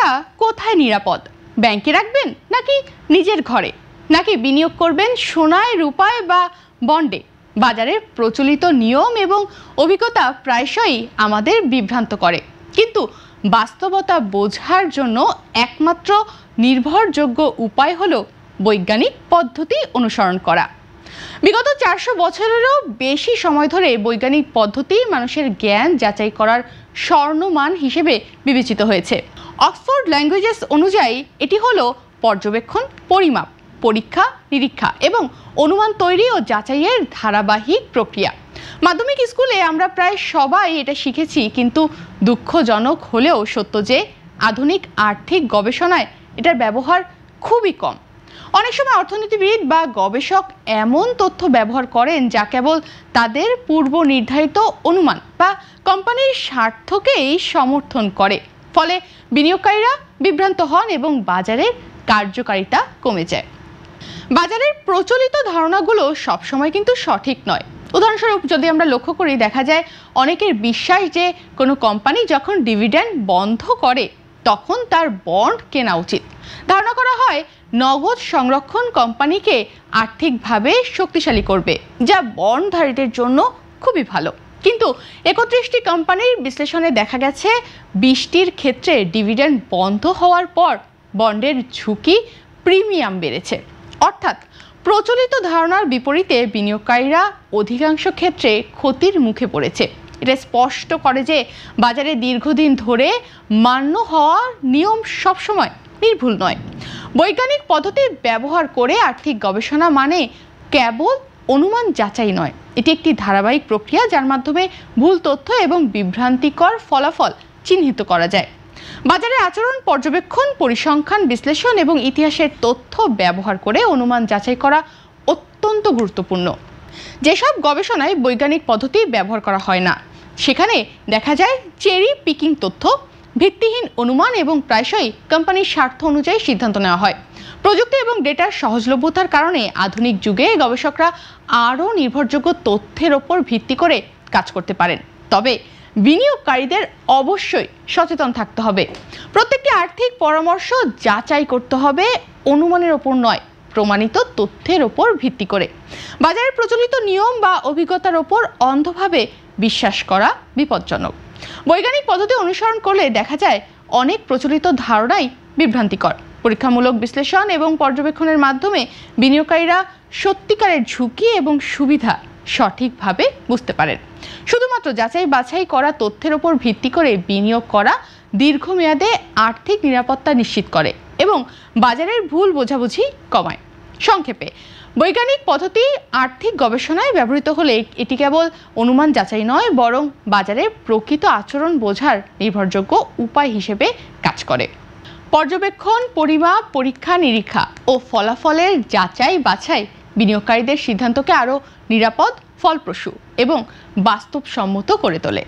টাকা কোথায় নিরাপদ? ব্যাংকে রাখবেন নাকি নিজের ঘরে, নাকি বিনিয়োগ করবেন সোনায়, রূপায় বা বন্ডে? বাজারের প্রচলিত নিয়ম এবং অভিজ্ঞতা প্রায়শই আমাদের বিভ্রান্ত করে, কিন্তু বাস্তবতা বোঝার জন্য একমাত্র নির্ভরযোগ্য উপায় হলো বৈজ্ঞানিক পদ্ধতি অনুসরণ করা। বিগত 400 বছরেরও বেশি সময় ধরে বৈজ্ঞানিক পদ্ধতি মানুষের জ্ঞান যাচাই করার স্বর্ণমান হিসেবে বিবেচিত হয়েছে। অক্সফোর্ড ল্যাঙ্গুয়েজেস অনুযায়ী এটি হলো পর্যবেক্ষণ, পরিমাপ, পরীক্ষা নিরীক্ষা এবং অনুমান তৈরি ও যাচাইয়ের ধারাবাহিক প্রক্রিয়া। মাধ্যমিক স্কুলে আমরা প্রায় সবাই এটা শিখেছি, কিন্তু দুঃখজনক হলেও সত্য যে আধুনিক আর্থিক গবেষণায় এটার ব্যবহার খুবই কম। অনেক সময় অর্থনীতিবিদ বা গবেষক এমন তথ্য ব্যবহার করেন যা কেবল তাদের পূর্ব নির্ধারিত অনুমান বা কোম্পানির স্বার্থকেই সমর্থন করে। ফলে বিনিয়োগকারীরা বিভ্রান্ত হন এবং বাজারের কার্যকারিতা কমে যায়। বাজারের প্রচলিত ধারণাগুলো সবসময় কিন্তু সঠিক নয়। উদাহরণস্বরূপ যদি আমরা লক্ষ্য করি, দেখা যায় অনেকের বিশ্বাস যে কোনো কোম্পানি যখন ডিভিডেন্ড বন্ধ করে তখন তার বন্ড কেনা উচিত। ধারণা করা হয় নগদ সংরক্ষণ কোম্পানিকে আর্থিকভাবে শক্তিশালী করবে, যা বন্ডধারীদের জন্য খুবই ভালো। কিন্তু 31টি কোম্পানির বিশ্লেষণে দেখা গেছে 20টির ক্ষেত্রে ডিভিডেন্ড বন্ধ হওয়ার পর বন্ডের ঝুঁকি প্রিমিয়াম বেড়েছে। অর্থাৎ প্রচলিত ধারণার বিপরীতে বিনিয়োগকারীরা অধিকাংশ ক্ষেত্রে ক্ষতির মুখে পড়েছে। এটা স্পষ্ট করে যে বাজারে দীর্ঘদিন ধরে মান্য হওয়ার নিয়ম সবসময় নির্ভুল নয়। বৈজ্ঞানিক পদ্ধতি ব্যবহার করে আর্থিক গবেষণা মানে কেবল অনুমান যাচাই নয়, এটি একটি ধারাবাহিক প্রক্রিয়া যার মাধ্যমে ভুল তথ্য এবং বিভ্রান্তিকর ফলাফল চিহ্নিত করা যায়। বাজারের আচরণ পর্যবেক্ষণ, পরিসংখ্যান বিশ্লেষণ এবং ইতিহাসের তথ্য ব্যবহার করে অনুমান যাচাই করা অত্যন্ত গুরুত্বপূর্ণ। যেসব গবেষণায় বৈজ্ঞানিক পদ্ধতি ব্যবহার করা হয় না, সেখানে দেখা যায় চেরি পিকিং তথ্য, ভিত্তিহীন অনুমান এবং প্রায়শই কোম্পানির স্বার্থ অনুযায়ী সিদ্ধান্ত নেওয়া হয়। প্রযুক্তি এবং ডেটার সহজলভ্যতার কারণে আধুনিক যুগে গবেষকরা আরও নির্ভরযোগ্য তথ্যের ওপর ভিত্তি করে কাজ করতে পারেন। তবে বিনিয়োগকারীদের অবশ্যই সচেতন থাকতে হবে। প্রত্যেকটি আর্থিক পরামর্শ যাচাই করতে হবে অনুমানের ওপর নয়, প্রমাণিত তথ্যের ওপর ভিত্তি করে। বাজারের প্রচলিত নিয়ম বা অভিজ্ঞতার ওপর অন্ধভাবে বিশ্বাস করা বিপজ্জনক। বৈজ্ঞানিক পদ্ধতি অনুসরণ করলে দেখা যায় অনেক প্রচলিত ধারণাই বিভ্রান্তিকর। পরীক্ষামূলক বিশ্লেষণ এবং পর্যবেক্ষণের মাধ্যমে বিনিয়োগকারীরা সত্যিকারের ঝুঁকি এবং সুবিধা সঠিকভাবে বুঝতে পারেন। শুধুমাত্র যাচাই বাছাই করা তথ্যের ওপর ভিত্তি করে বিনিয়োগ করা দীর্ঘমেয়াদে আর্থিক নিরাপত্তা নিশ্চিত করে এবং বাজারের ভুল বোঝাবুঝি কমায়। সংক্ষেপে, বৈজ্ঞানিক পদ্ধতি আর্থিক গবেষণায় ব্যবহৃত হলে এটি কেবল অনুমান যাচাই নয়, বরং বাজারের প্রকৃত আচরণ বোঝার নির্ভরযোগ্য উপায় হিসেবে কাজ করে। পর্যবেক্ষণ, পরিমাপ, পরীক্ষা নিরীক্ষা ও ফলাফলের যাচাই বাছাই বিনিয়োগকারীদের সিদ্ধান্তকে আরও নিরাপদ, ফলপ্রসূ এবং বাস্তবসম্মত করে তোলে।